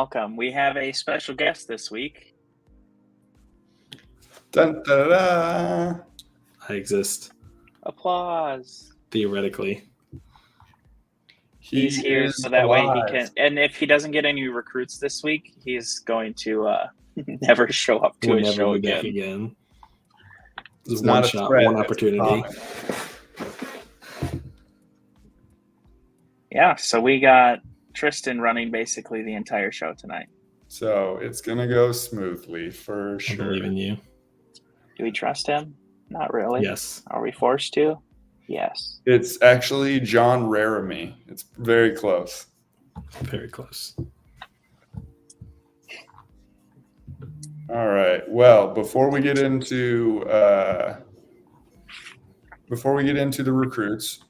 welcome. We have a special guest this week. Dun, da, da, da. I exist. Applause. Theoretically. He's here so that way he can. And if he doesn't get any recruits this week, he's going to never show up to his show again. It's one shot, one opportunity. Yeah, so we got Tristan running basically the entire show tonight. So it's going to go smoothly for sure. I believe in you. Do we trust him? Not really. Yes. Are we forced to? Yes. It's actually John Raramy. It's very close. Very close. All right. Well, before we get into the recruits,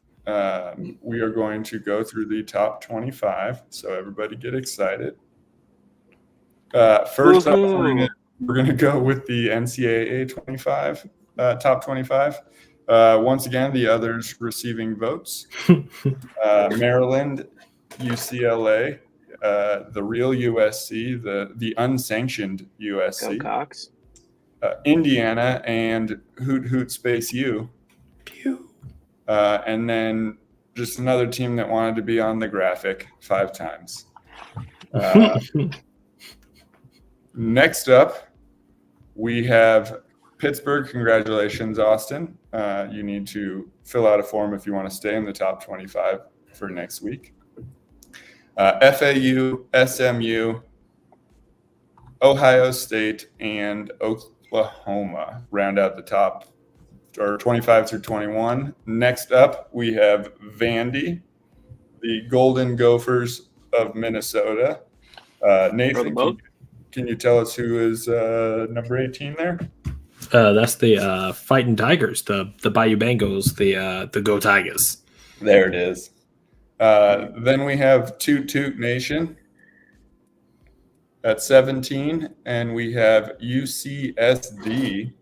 we are going to go through the top 25. So everybody get excited. First up, we're going to go with the NCAA 25 top 25. Once again, the others receiving votes: Maryland, UCLA, the real USC, the unsanctioned USC, Go Cox. Indiana, and Hoot Space U. Pew. And then just another team that wanted to be on the graphic 5 times. Next up, we have Pittsburgh. Congratulations, Austin. You need to fill out a form if you want to stay in the top 25 for next week. FAU, SMU, Ohio State, and Oklahoma round out the top, or 25 through 21. Next up, we have Vandy, the Golden Gophers of Minnesota. Nathan, can you tell us who is number 18 there? That's the Fighting Tigers, the Bayou Bengals, the Go Tigers. There it is. Then we have Toot Toot Nation at 17, and we have UCSD,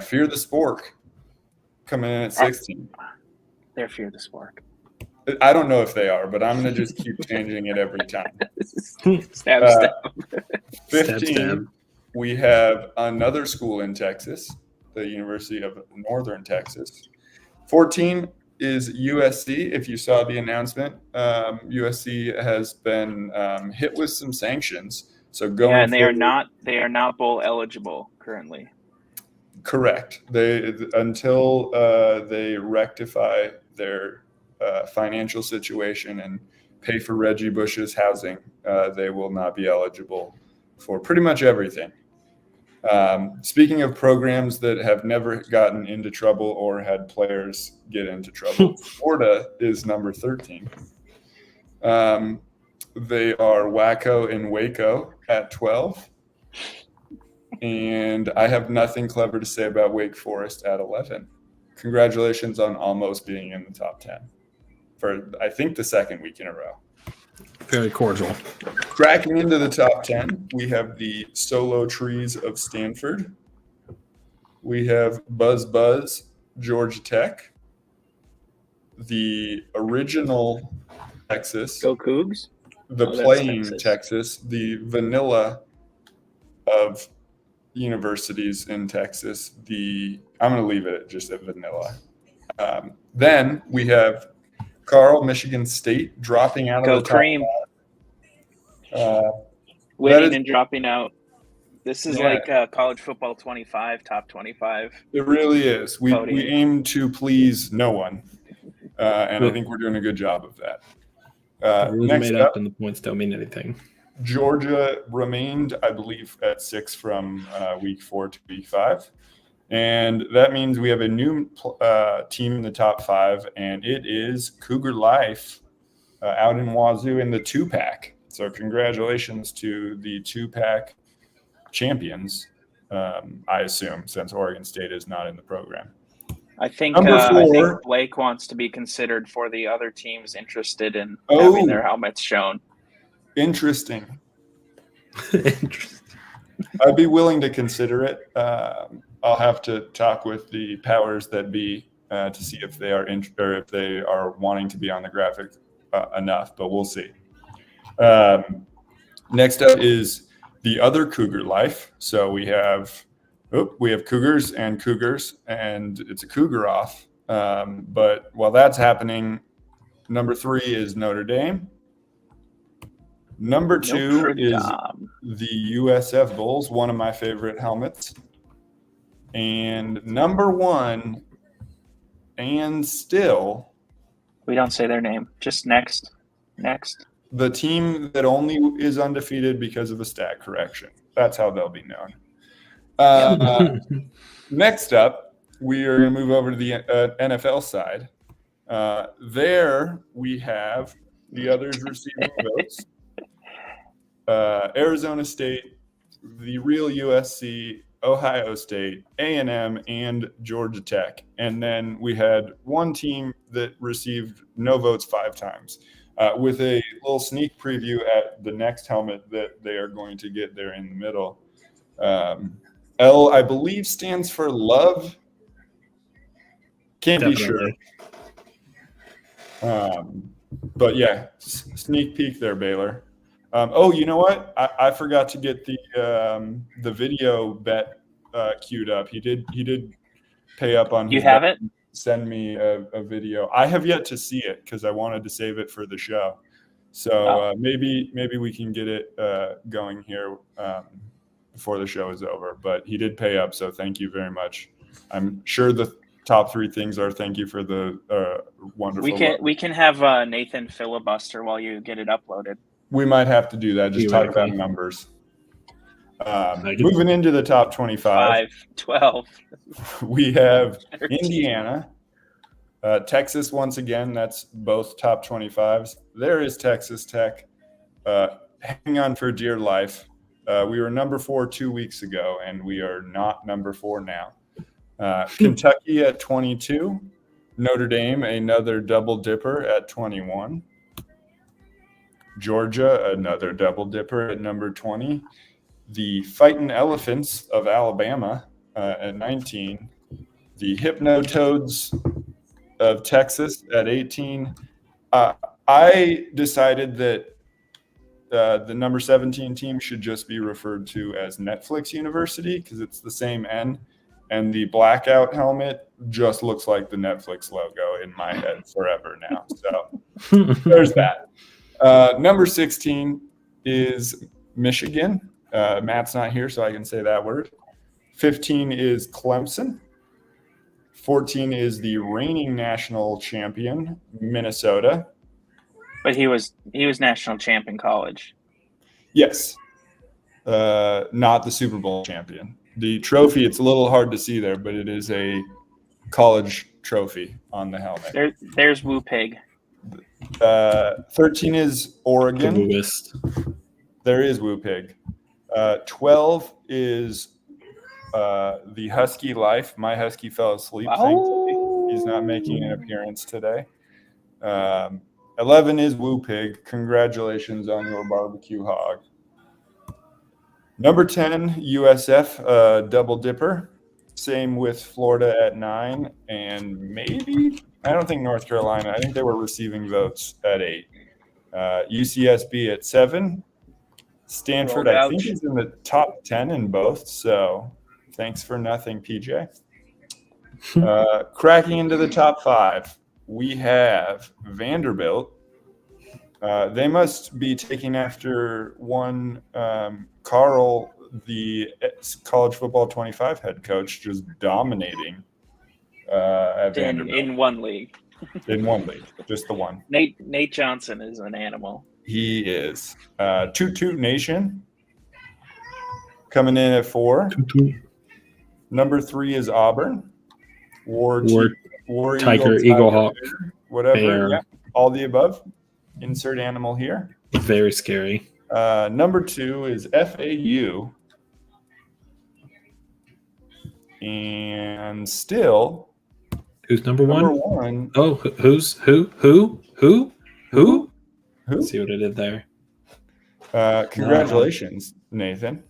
Fear the Spork, coming in at 16. They're Fear the Spork. I don't know if they are, but I'm going to just keep changing it every time. Stab. 15, Stab. we have another school in Texas, the University of Northern Texas. 14 is USC. If you saw the announcement, USC has been hit with some sanctions. So going and they are not bowl eligible currently. Correct. Until they rectify their financial situation and pay for Reggie Bush's housing, they will not be eligible for pretty much everything. Speaking of programs that have never gotten into trouble or had players get into trouble, Florida is number 13. They are Wacko and Waco at 12. And I have nothing clever to say about Wake Forest at 11. Congratulations on almost being in the top 10 for, I think, the second week in a row. Very cordial. Cracking into the top 10, we have the Solo Trees of Stanford. We have Buzz, Georgia Tech. The original Texas. Go Cougs. The playing Texas. The vanilla of universities in Texas. I'm going to leave it just at vanilla. Then we have Carl, Michigan State, dropping out of the top Cream. Winning and dropping out. This is like college football 25, top 25. It really is. We aim to please no one, and I think we're doing a good job of that. Rules made up and the points don't mean anything. Georgia remained, I believe, at 6 from week 4 to week 5. And that means we have a new team in the top 5, and it is Cougar Life out in Wazoo in the 2-pack. So congratulations to the 2-pack champions, I assume, since Oregon State is not in the program. I think Blake wants to be considered for the other teams interested in having their helmets shown. Interesting. I'd be willing to consider it. I'll have to talk with the powers that be to see if they are or if they are wanting to be on the graphic enough, but we'll see. Next up is the other Cougar life. So we have Cougars, and it's a Cougar off. But while that's happening, number 3 is Notre Dame. Number 2 is the USF Bulls, one of my favorite helmets. And number 1, and still, we don't say their name. Just next. The team that only is undefeated because of a stat correction. That's how they'll be known. Next up, we are going to move over to the NFL side. There we have the others receiving votes. Arizona State, the real USC, Ohio State, A&M, and Georgia Tech. And then we had one team that received no votes 5 times. With a little sneak preview at the next helmet that they are going to get there in the middle. L, I believe, stands for love. Can't Definitely. be sure. But yeah, sneak peek there, Baylor. You know what? I forgot to get the video bet queued up. He did pay up on. You have it? Send me a video. I have yet to see it because I wanted to save it for the show. So maybe we can get it going here before the show is over. But he did pay up, so thank you very much. I'm sure the top 3 things are thank you for the wonderful. We can have Nathan filibuster while you get it uploaded. We might have to do that. Just talk about numbers. Moving into the top 25. 12. We have 13. Indiana. Texas, once again, that's both top 25s. There is Texas Tech. Hang on for dear life. We were number 4 2 weeks ago, and we are not number 4 now. Kentucky at 22. Notre Dame, another double dipper at 21. Georgia, another double dipper at number 20. The Fightin' Elephants of Alabama at 19. The Hypnotoads of Texas at 18. I decided that the number 17 team should just be referred to as Netflix University because it's the same N. And the blackout helmet just looks like the Netflix logo in my head forever now. So there's that. Number 16 is Michigan. Matt's not here, so I can say that word. 15 is Clemson. 14 is the reigning national champion, Minnesota. But he was national champ in college. Yes. Not the Super Bowl champion. The trophy, it's a little hard to see there, but it is a college trophy on the helmet. There's Woo Pig. 13 is Oregon. There is Woo Pig. 12 is the Husky Life. My Husky fell asleep. Thankfully. He's not making an appearance today. 11 is Woo Pig. Congratulations on your barbecue hog. Number 10, USF, double dipper. Same with Florida at 9, and maybe, I don't think North Carolina. I think they were receiving votes at 8. UCSB at 7. Stanford, I think, is in the top 10 in both. So thanks for nothing, PJ. Cracking into the top 5, we have Vanderbilt. They must be taking after one Carl, the college football 25 head coach, just dominating at Vanderbilt. In one league. In one league, just the one. Nate Johnson is an animal. He is. Toot Toot Nation coming in at 4. Number 3 is Auburn. War Tiger, Eagle, Hawk, whatever. Yeah, all the above. Insert animal here. Very scary. Number 2 is FAU. And still, who's number 1? Number 1. Oh, who? See what I did there. Congratulations, Nathan.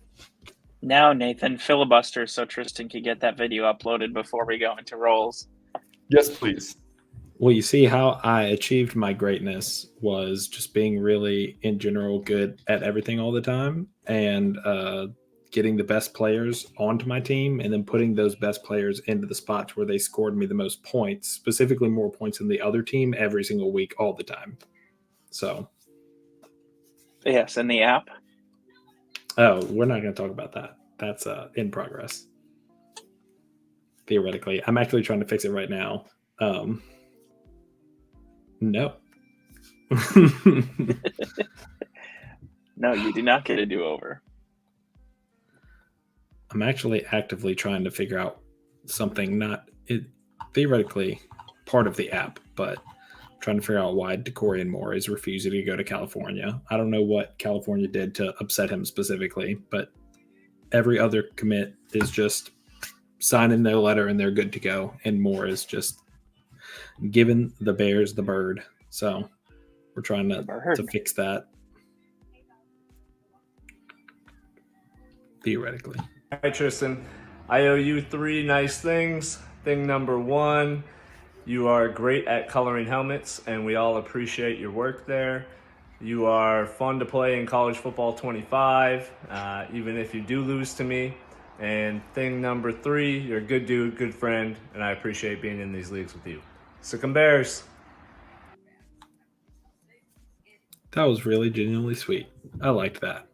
Now, Nathan, filibuster so Tristan can get that video uploaded before we go into rolls. Yes, please. Well, you see how I achieved my greatness was just being really, in general, good at everything all the time and getting the best players onto my team and then putting those best players into the spots where they scored me the most points, specifically more points than the other team every single week, all the time. So. Yes, and the app. Oh, we're not going to talk about that. That's in progress. Theoretically. I'm actually trying to fix it right now. No. No, you do not get a do-over. I'm actually actively trying to figure out something theoretically part of the app, but I'm trying to figure out why Decorian Moore is refusing to go to California. I don't know what California did to upset him specifically, but every other commit is just signing their letter and they're good to go. And Moore is just giving the Bears the bird. So we're trying to fix that. Theoretically. All right, Tristan, I owe you 3 nice things. Thing number 1, you are great at coloring helmets, and we all appreciate your work there. You are fun to play in College Football 25, even if you do lose to me. And thing number 3, you're a good dude, good friend, and I appreciate being in these leagues with you. Sick 'em Bears. That was really genuinely sweet. I liked that.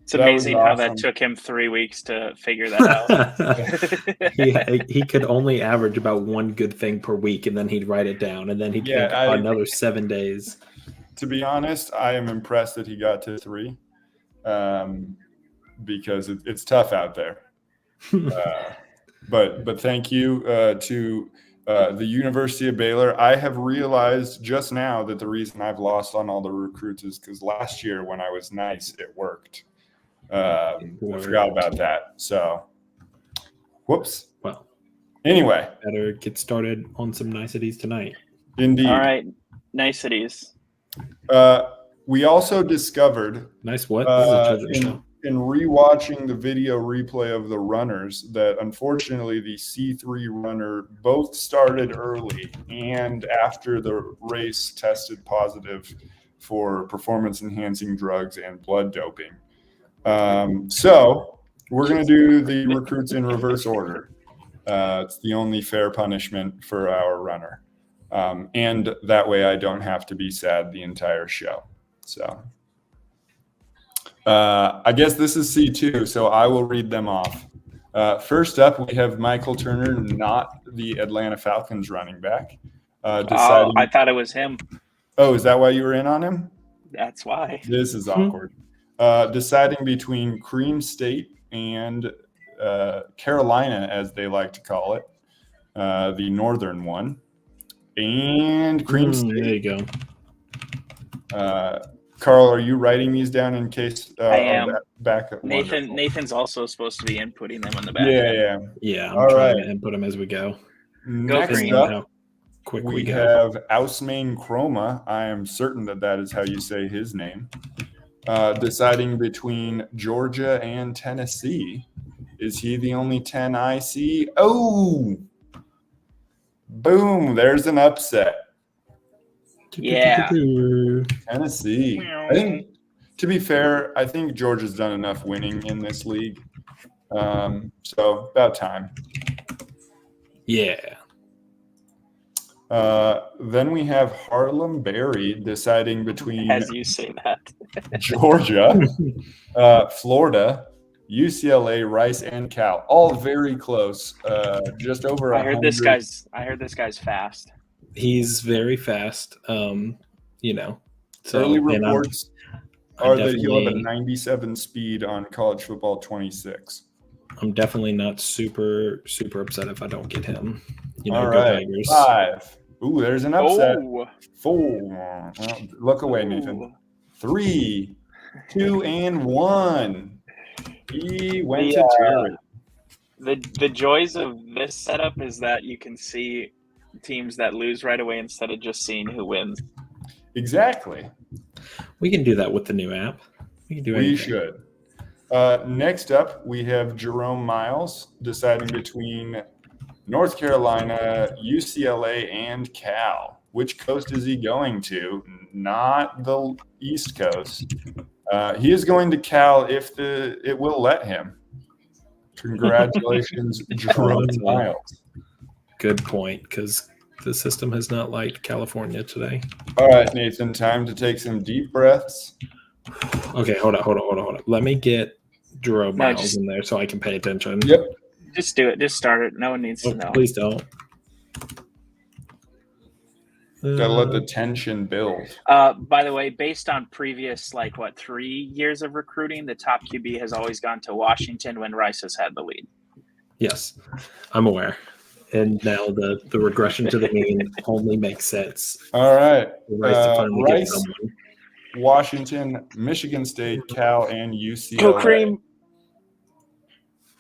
It's amazing how that took him 3 weeks to figure that out. he could only average about 1 good thing per week, and then he'd write it down, and then he'd think another 7 days. To be honest, I am impressed that he got to 3 because it's tough out there. But thank you to the University of Baylor. I have realized just now that the reason I've lost on all the recruits is because last year when I was nice, it worked. I forgot about that. So, whoops. Well, anyway, better get started on some niceties tonight. Indeed. All right, niceties. We also discovered nice what? This is a show. In rewatching the video replay of the runners that unfortunately the C3 runner both started early and after the race tested positive for performance enhancing drugs and blood doping. So we're going to do the recruits in reverse order. It's the only fair punishment for our runner. And that way I don't have to be sad the entire show. So I guess this is C2, so I will read them off. First up, we have Michael Turner, not the Atlanta Falcons running back. I thought it was him. Oh, is that why you were in on him? That's why. This is awkward. Deciding between Cream State and Carolina, as they like to call it, the northern one, and Cream State. There you go. Carl, are you writing these down in case? I am. Nathan's also supposed to be inputting them on the back. Yeah. I'm trying to input them as we go. Next up, we have Ousmane Chroma. I am certain that is how you say his name. Deciding between Georgia and Tennessee. Is he the only 10 I see? Oh, boom! There's an upset. Yeah, Tennessee. I think, to be fair, I think Georgia's done enough winning in this league. So about time. Yeah. Then we have Harlem Berry deciding between, as you say that, Georgia, Florida, UCLA, Rice, and Cal. All very close. Just over 100. I heard this guy's fast. He's very fast. So early reports are that he'll have a 97 speed on College Football 26. I'm definitely not super upset if I don't get him. All right, 5. Ooh, there's an upset. 4. Well, look away, Nathan. 3, 2, and 1. He went to Jared. The joys of this setup is that you can see teams that lose right away instead of just seeing who wins. Exactly. We can do that with the new app. We should. Next up, we have Jerome Miles deciding between North Carolina, UCLA, and Cal. Which coast is he going to? Not the East Coast. He is going to Cal if it will let him. Congratulations, Jerome Miles. Good point, because the system has not liked California today. All right, Nathan, time to take some deep breaths. Okay, hold on. Let me get Jerome Miles in there so I can pay attention. Yep. Just do it. Just start it. No one needs to know. Please don't. Gotta let the tension build. By the way, based on previous 3 years of recruiting, the top QB has always gone to Washington when Rice has had the lead. Yes, I'm aware. And now the regression to the mean only makes sense. All right. Rice, Washington, Michigan State, Cal, and UCLA. Go Cream.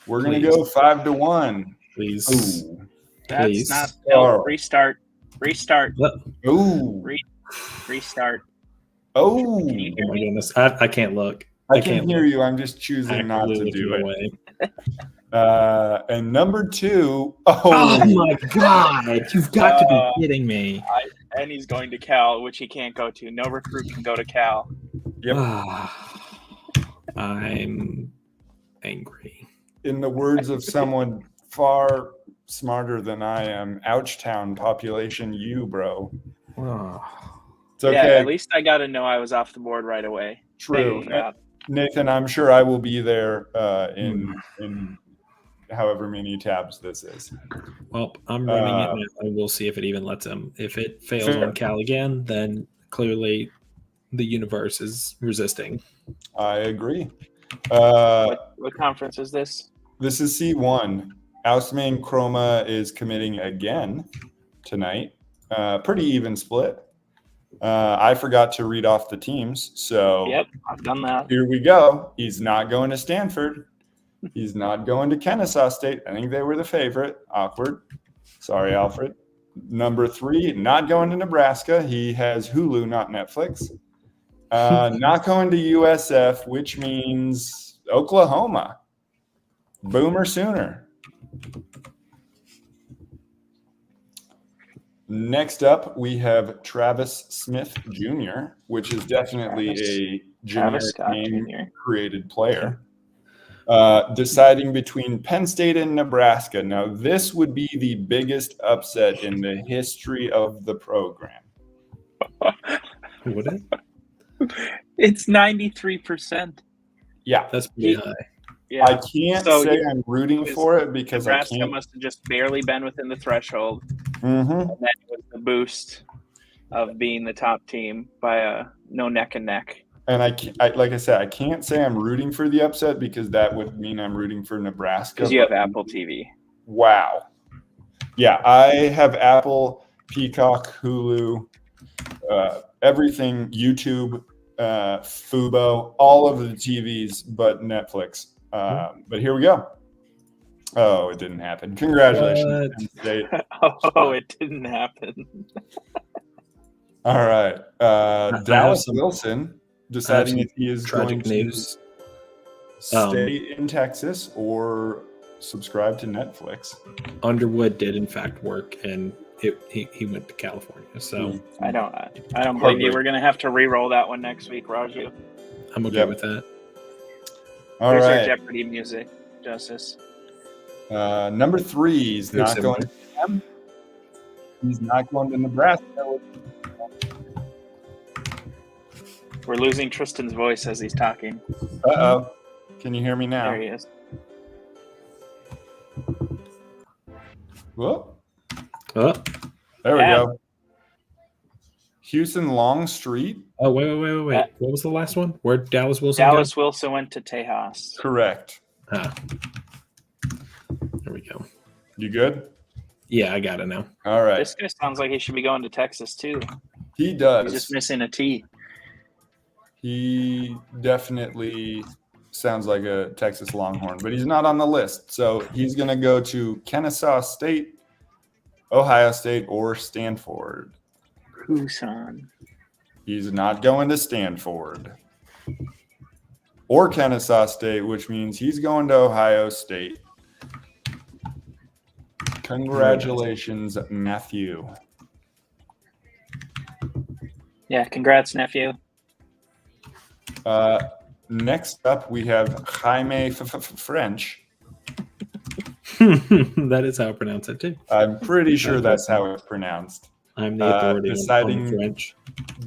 We're going to go 5-1. Please. Ooh. That's not – no, restart. Ooh. Restart. Oh. Oh, my goodness. I can't look. I can't hear you. I'm just choosing not to do it. And number 2. Oh, my God. You've got to be kidding me. And he's going to Cal, which he can't go to. No recruit can go to Cal. Yep. I'm angry. In the words of someone far smarter than I am, Ouchtown population you, bro. It's okay. Yeah, at least I got to know I was off the board right away. True. Nathan, I'm sure I will be there in however many tabs this is. Well, I'm running it now. We'll see if it even lets him. If it fails on Cal again, then clearly the universe is resisting. I agree. What conference is this? This is C1. Ousmane Chroma is committing again tonight. Pretty even split. I forgot to read off the teams, so yep, I've done that. Here we go. He's not going to Stanford. He's not going to Kennesaw State. I think they were the favorite. Awkward. Sorry, Alfred. Number 3, not going to Nebraska. He has Hulu, not Netflix. Not going to USF, which means Oklahoma. Boomer Sooner. Next up, we have Travis Smith Jr., which is definitely a generic name created player. Deciding between Penn State and Nebraska. Now, this would be the biggest upset in the history of the program. Would it? It's 93%. Yeah. That's pretty high. Yeah. I can't say I'm rooting for it because Nebraska must have just barely been within the threshold. Mm-hmm. And then it was the boost of being the top team by no neck and neck. And like I said, I can't say I'm rooting for the upset because that would mean I'm rooting for Nebraska. Because you have Apple TV. Wow. Yeah, I have Apple, Peacock, Hulu, everything, YouTube, Fubo, all of the TVs but Netflix. But here we go. Oh, it didn't happen. Congratulations, Penn State. Oh, it didn't happen. All right. Dallas Wilson deciding if he is going to stay in Texas or subscribe to Netflix. Underwood did in fact work, and he went to California. So I don't blame you. We're gonna have to re-roll that one next week, Raju. I'm okay with that. All There's right. our Jeopardy music, Justice. Number 3 is not going to him. He's not going to Nebraska. We're losing Tristan's voice as he's talking. Uh-oh. Can you hear me now? There he is. Whoop. Oh. There we go. Houston Longstreet. Oh, wait. What was the last one? Where Dallas Wilson Wilson went to Tejas. Correct. There we go. You good? Yeah, I got it now. All right. This guy sounds like he should be going to Texas, too. He does. He's just missing a T. He definitely sounds like a Texas Longhorn, but he's not on the list. So he's going to go to Kennesaw State, Ohio State, or Stanford. Tucson. He's not going to Stanford or Kennesaw State, which means he's going to Ohio State. Congratulations, Matthew. Yeah, congrats, nephew. Next up, we have Jaime French. That is how I pronounce it too. I'm pretty sure that's how it's pronounced. I'm the authority deciding on French.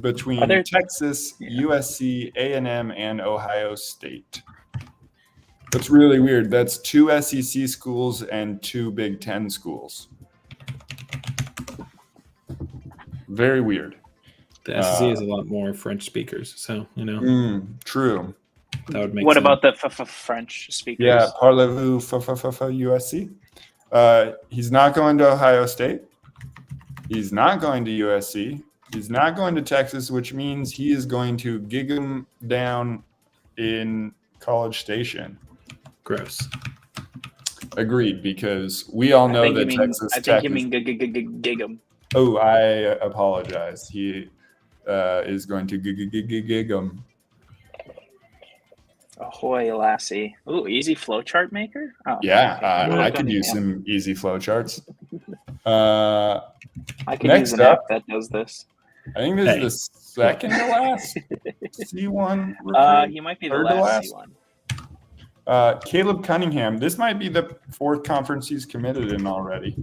Between Texas, USC, A&M, and Ohio State. That's really weird. That's 2 SEC schools and 2 Big Ten schools. Very weird. The SEC is a lot more French speakers, so true. That would make What sense. about the French speakers? Yeah, parlez-vous USC? He's not going to Ohio State. He's not going to USC. He's not going to Texas, which means he is going to gig him down in College Station. Gross. Agreed, because we all know that Texas. I think you mean gig him. Oh, I apologize. He is going to gig him. Ahoy, Lassie. Ooh, easy flowchart maker? Oh, yeah, okay. I could use some easy flowcharts. I could use an app that does this. I think this is the second to last C1 recruit. You might be the last C1. Caleb Cunningham. This might be the 4th conference he's committed in already.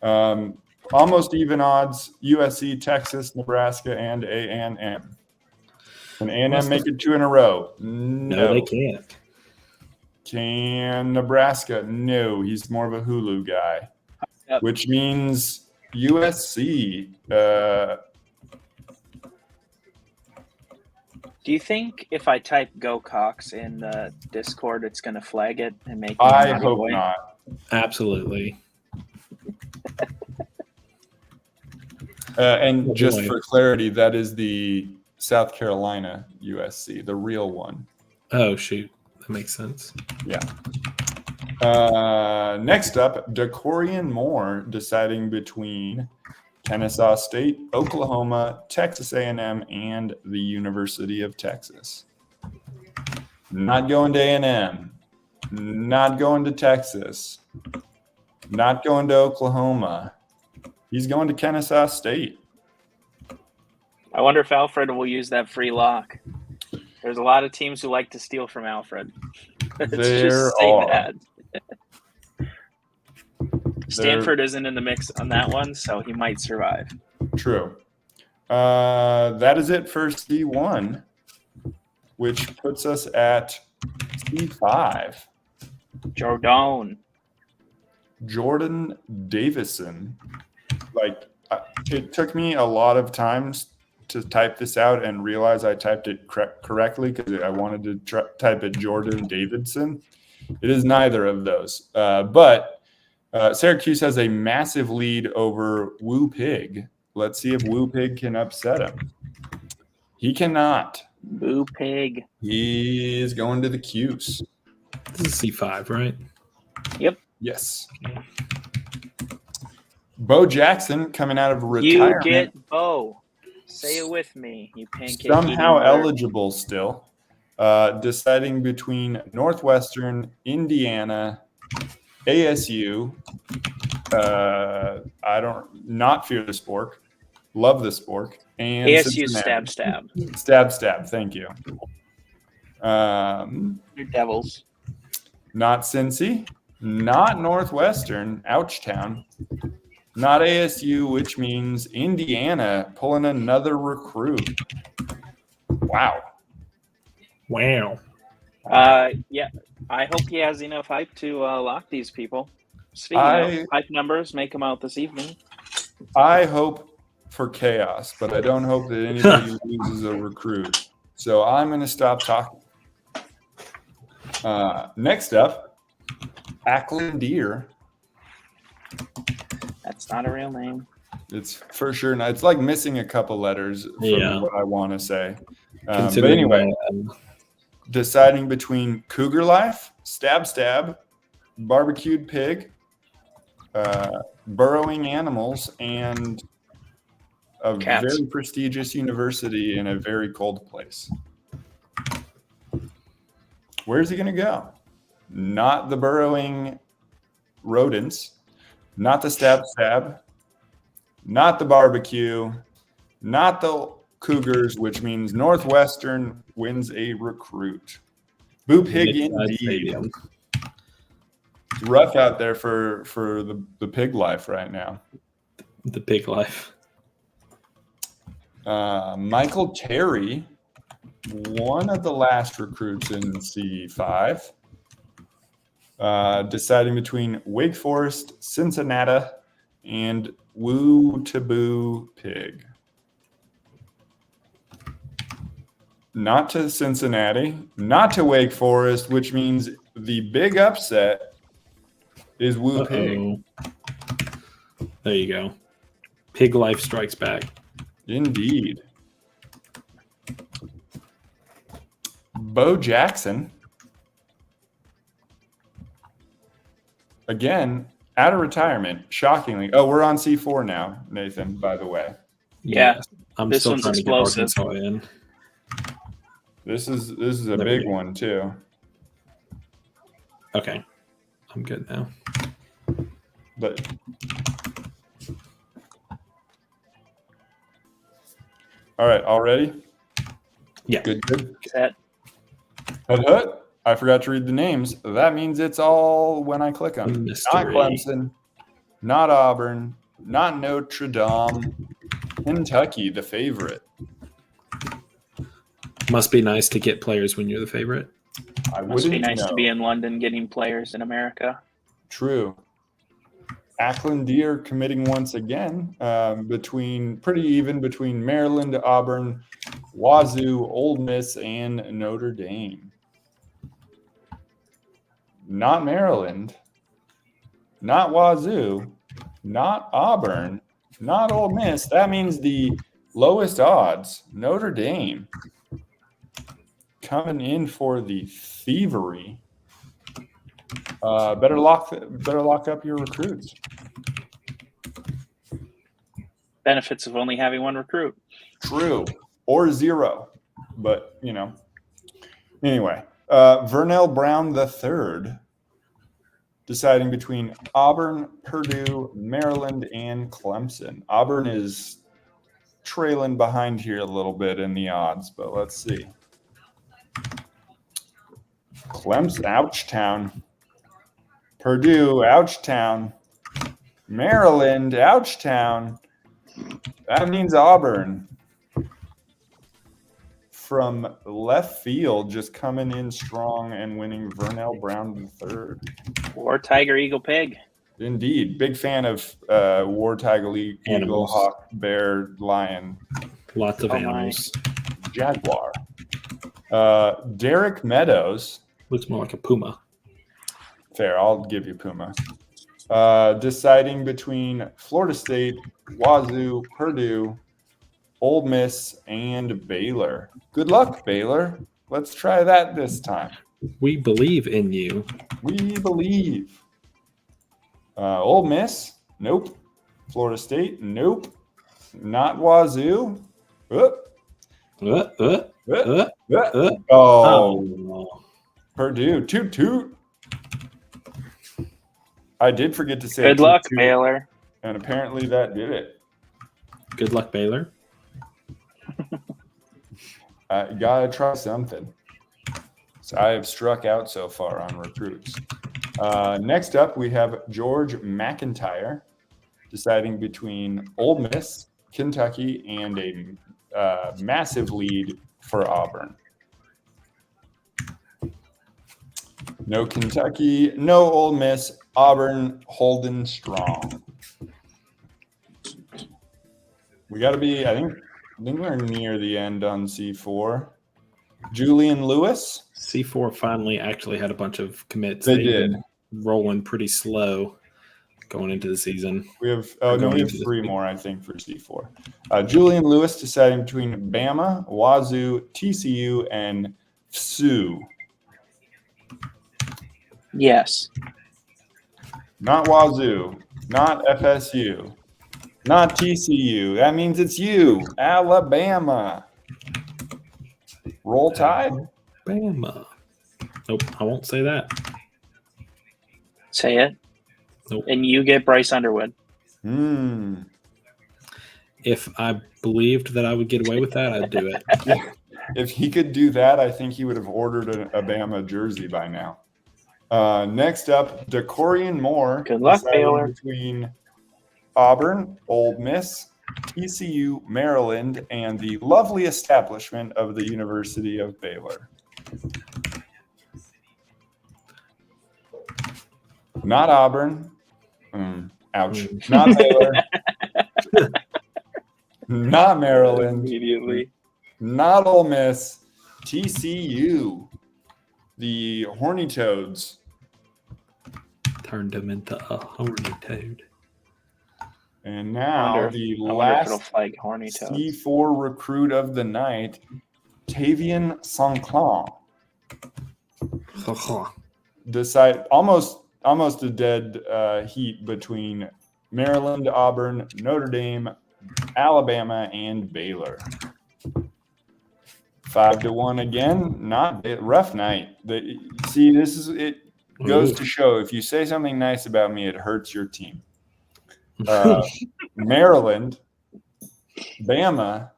Almost even odds, USC, Texas, Nebraska, and A&M. Can A&M make it 2 in a row? No, they can't. Can Nebraska? No, he's more of a Hulu guy, which means USC. Do you think if I type "Go Cox" in the Discord, it's going to flag it and make? I hope not. Absolutely. And just for clarity, that is the South Carolina USC, the real one. Oh, shoot. That makes sense. Yeah. Next up, Decorian Moore deciding between Kennesaw State, Oklahoma, Texas A&M, and the University of Texas. Not going to A&M. Not going to Texas. Not going to Oklahoma. He's going to Kennesaw State. I wonder if Alfred will use that free lock. There's a lot of teams who like to steal from Alfred. There are. Stanford isn't in the mix on that one, so he might survive. True. That is it for C1, which puts us at C5. Jordan Davison. It took me a lot of times to type this out and realize I typed it correctly because I wanted to type it Jordan Davidson. It is neither of those. But Syracuse has a massive lead over Woo Pig. Let's see if Woo Pig can upset him. He cannot. Woo Pig. He is going to the Cuse. This is C5, right? Yep. Yes. Bo Jackson coming out of retirement. You get Bo. Say it with me, you pancake. Somehow eligible still. Deciding between Northwestern, Indiana, ASU. Not fear the spork. Love the spork. And ASU Cincinnati. Stab. Thank you. Your Devils. Not Cincy. Not Northwestern. Ouchtown. Not ASU, which means Indiana pulling another recruit. Wow. Yeah. I hope he has enough hype to lock these people. Speaking of hype numbers, make them out this evening. I hope for chaos, but I don't hope that anybody loses a recruit. So I'm going to stop talking. Next up, Ackland Deer. That's not a real name. It's for sure not. It's like missing a couple letters from what I want to say. But anyway, deciding between Cougar Life, Stab, Barbecued Pig, Burrowing Animals, and a very prestigious university in a very cold place. Where's he going to go? Not the burrowing rodents. not the stab, not the barbecue, not the Cougars, which means Northwestern wins a recruit. Boo Pig indeed. Stadium. It's rough out there for the pig life right now. The pig life. Michael Terry, one of the last recruits in C5, deciding between Wake Forest, Cincinnati, and Woo Taboo Pig. Not to Cincinnati, not to Wake Forest, which means the big upset is Woo Pig. There you go. Pig life strikes back. Indeed. Bo Jackson. Again, out of retirement, shockingly. Oh, we're on C4 now, Nathan, by the way. Yeah. I'm This still one's trying explosive. to get Arkansas in. This is a There big we go. one, too. Okay. I'm good now. But all right, all ready? Yeah. Good. Set. Hut. I forgot to read the names. That means it's all when I click them. Not Mystery. Clemson, not Auburn, not Notre Dame, Kentucky, the favorite. Must be nice to get players when you're the favorite. I Must be wouldn't nice know. to be in London getting players in America. True. Ackland Deer committing once again, pretty even between Maryland, Auburn, Wazoo, Ole Miss, and Notre Dame. Not Maryland, not Wazoo, not Auburn, not Ole Miss. That means the lowest odds, Notre Dame, coming in for the thievery. Better lock up your recruits. Benefits of only having one recruit. True. Or zero. But, Anyway, Vernell Brown III deciding between Auburn, Purdue, Maryland, and Clemson. Auburn is trailing behind here a little bit in the odds, but let's see. Clemson, Ouchtown. Purdue, Ouchtown. Maryland, Ouchtown. That means Auburn. From left field, just coming in strong and winning Vernell Brown III. Or Tiger, Eagle, Pig. Indeed. Big fan of War, Tiger, Eagle, Animals. Hawk, Bear, Lion, Lots of Oh, animals. Jaguar. Derek Meadows. Looks more like a puma. Fair, I'll give you Puma. Deciding between Florida State, Wazoo, Purdue, Ole Miss, and Baylor. Good luck, Baylor. Let's try that this time. We believe in you. We believe. Ole Miss? Nope. Florida State? Nope. Not Wazoo? Oh. Oh. Purdue. Toot toot. I did forget to say Good toot, luck, toot, Baylor. and apparently that did it. Good luck, Baylor. Gotta try something. So I have struck out so far on recruits. Next up, we have George McIntyre deciding between Ole Miss, Kentucky, and a massive lead for Auburn. No Kentucky, no Ole Miss, Auburn holding strong. We got to be, I think we're near the end on C4. Julian Lewis. C4 finally actually had a bunch of commits. They They've did. been rolling pretty slow going into the season. We have three more, I think, for C4. Julian Lewis deciding between Bama, Wazoo, TCU, and FSU. Yes. Not Wazoo, not FSU, not TCU. That means it's you, Alabama. Roll Tide. Bama. Nope, I won't say that. Say it. Nope. And you get Bryce Underwood. If I believed that I would get away with that, I'd do it. Yeah. If he could do that, I think he would have ordered a Bama jersey by now. Next up, DeCorian Moore. Good luck, Baylor. Between Auburn, Ole Miss, TCU, Maryland, and the lovely establishment of the University of Baylor. Not Auburn. Ouch. Not Baylor. Not Maryland. Immediately. Not Ole Miss. TCU. The Horny Toads. Turned him into a horny toad. And now the I wonder if last it'll flag Horny Toads. C4 recruit of the night, Tavian Sanclan. Decide almost a dead heat between Maryland, Auburn, Notre Dame, Alabama, and Baylor. 5-1 again. Not a rough night. See, this is it. Goes to show if you say something nice about me, it hurts your team. Maryland, Bama,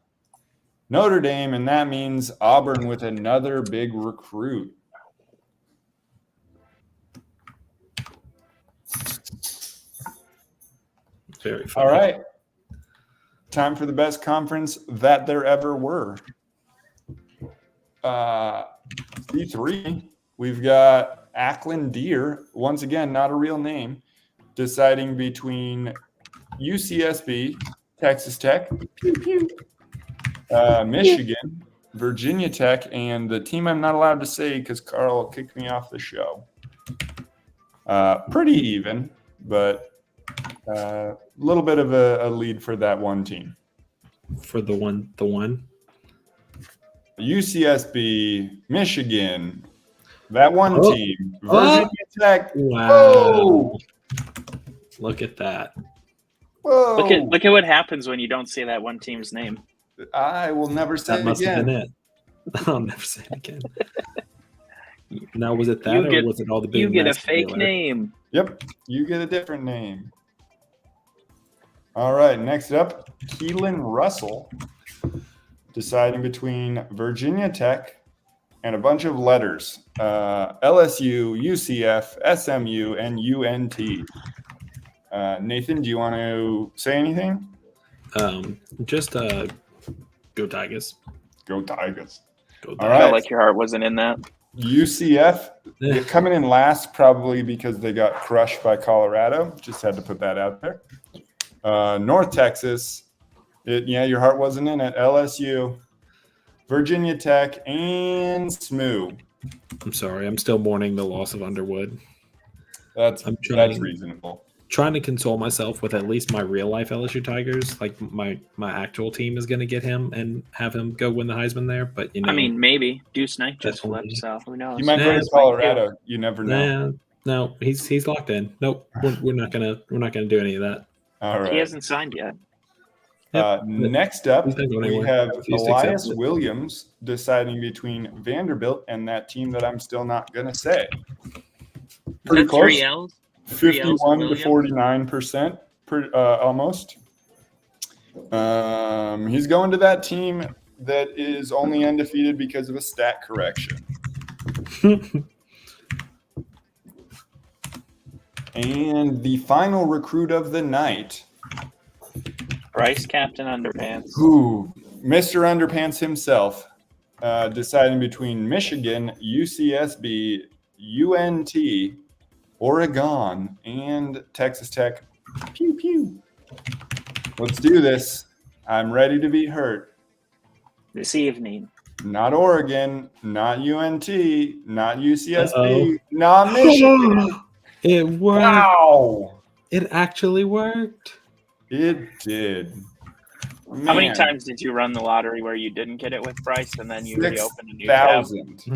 Notre Dame, and that means Auburn with another big recruit. Very funny. All right. Time for the best conference that there ever were. C3, we've got Ackland Deer, once again, not a real name, deciding between UCSB, Texas Tech, Michigan, Virginia Tech, and the team I'm not allowed to say because Carl kicked me off the show. Pretty even, but a little bit of a lead for that one team. For the one? UCSB, Michigan, that one team, Virginia Tech. Wow. Whoa! Look at that. Whoa! Look at what happens when you don't say that one team's name. I will never say That it must have again. been it. I'll never say it again. Now, was it that or was it all the big You get a names fake together? name. Yep, you get a different name. All right, next up, Keelan Russell, deciding between Virginia Tech and a bunch of letters, LSU, UCF, SMU, and UNT. Nathan, do you want to say anything? Just go Tigers. Go Tigers. Go All I right. felt like your heart wasn't in that. UCF, they're coming in last probably because they got crushed by Colorado. Just had to put that out there. North Texas, your heart wasn't in it. LSU, Virginia Tech, and SMU. I'm sorry. I'm still mourning the loss of Underwood. That's reasonable. Trying to console myself with at least my real life LSU Tigers. Like my actual team is going to get him and have him go win the Heisman there. But I mean, maybe Deuce Knight just Definitely. flipped, so who knows? He might go to Colorado. You never know. no, he's locked in. Nope, we're not gonna do any of that. All right. He hasn't signed yet. Next up, He's not going we anywhere. have Refuse to accept Elias it. Williams deciding between Vanderbilt and that team that I'm still not going to say. Pretty Is that close. 3 L's? 51 to Williams? 49%, almost. He's going to that team that is only undefeated because of a stat correction. And the final recruit of the night, Bryce Captain Underpants. Mr. Underpants himself, deciding between Michigan, UCSB, UNT, Oregon, and Texas Tech. Pew, pew. Let's do this. I'm ready to be hurt. This evening. Not Oregon, not UNT, not UCSB, Uh-oh. not Michigan. It worked. Wow. It actually worked. It did. How many Man, times did you run the lottery where you didn't get it with Bryce and then you reopened a new tab? 6,000.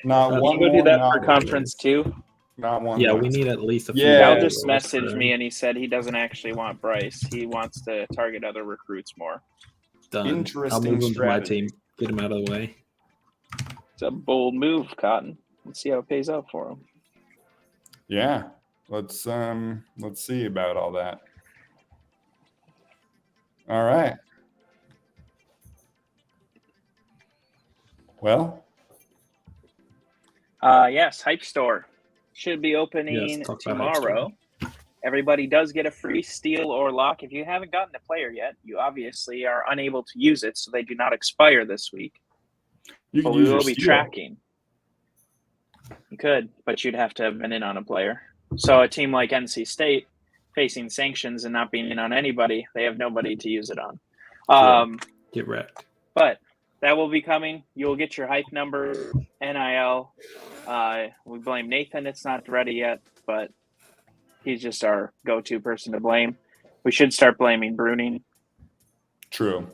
Not Can one Can you go do more, that not for one. conference too? Not one. Yeah, more. we need at least a few. Yeah. Cal Yeah, just messaged me and he said he doesn't actually want Bryce. He wants to target other recruits more. Done. Interesting I'll move him to my strategy. team. Get him out of the way. It's a bold move, Cotton. Let's see how it pays out for him. Yeah. Let's see about all that. All right. Well, yes, Hype Store should be opening Yes, talk about Hype Store. tomorrow. Everybody does get a free steal or lock. If you haven't gotten a player yet, you obviously are unable to use it, so they do not expire this week. you But can we use your will be steal. tracking. You could, but you'd have to have been in on a player. So a team like NC State facing sanctions and not being in on anybody, they have nobody to use it on. Get wrecked. But that will be coming. You'll get your hype number, NIL. We blame Nathan. It's not ready yet, but he's just our go-to person to blame. We should start blaming Bruning. True.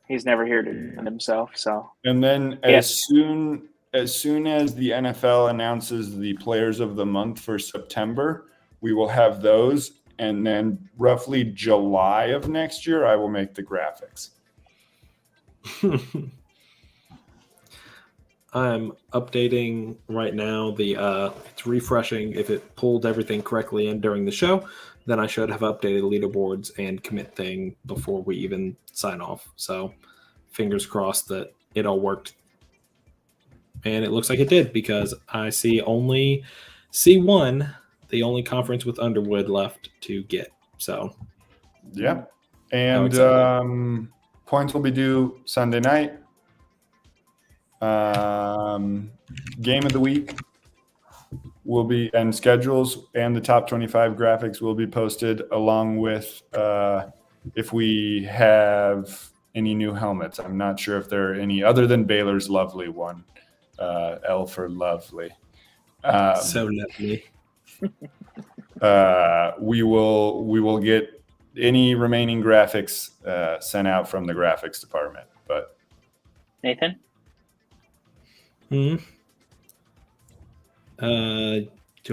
He's never here to defend himself. So. And then as soon as the NFL announces the players of the month for September, we will have those. And then roughly July of next year, I will make the graphics. I'm updating right now. It's refreshing. If it pulled everything correctly in during the show, then I should have updated leaderboards and commit thing before we even sign off. So fingers crossed that it all worked. And it looks like it did, because I see only C1, the only conference with Underwood left to get. So yeah. And points will be due Sunday night. Game of the week will be, and schedules and the top 25 graphics will be posted, along with if we have any new helmets. I'm not sure if there are any other than Baylor's lovely one, L for lovely. So lovely. We will get any remaining graphics sent out from the graphics department. But Nathan? Do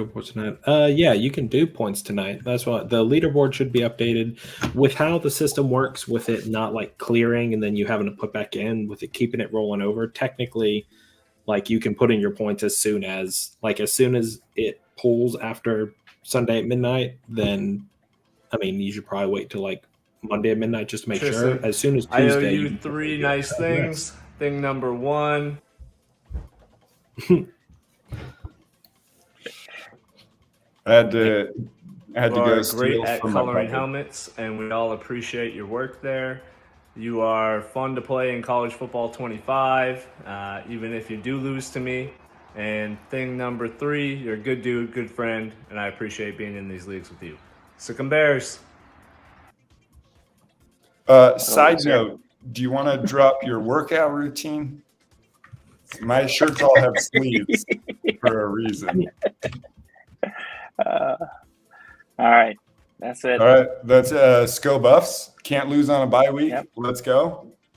points tonight. Yeah, you can do points tonight. That's what the leaderboard should be updated with how the system works, with it not like clearing and then you having to put back in, with it keeping it rolling over. Technically, like, you can put in your points as soon as it pulls after Sunday at midnight. Then, I mean, you should probably wait till like Monday at midnight just to make sure. As soon as Tuesday, I owe you 3 nice things. Thing number 1. I had to go great at coloring helmets, and we all appreciate your work there. You are fun to play in college football 25, even if you do lose to me. And thing number 3, you're a good dude, good friend, and I appreciate being in these leagues with you. Sick 'em Bears. Side note, do you want to drop your workout routine? My shirts all have sleeves for a reason. All right. That's it. All right. That's Sco Buffs. Can't lose on a bye week. Yep. Let's go.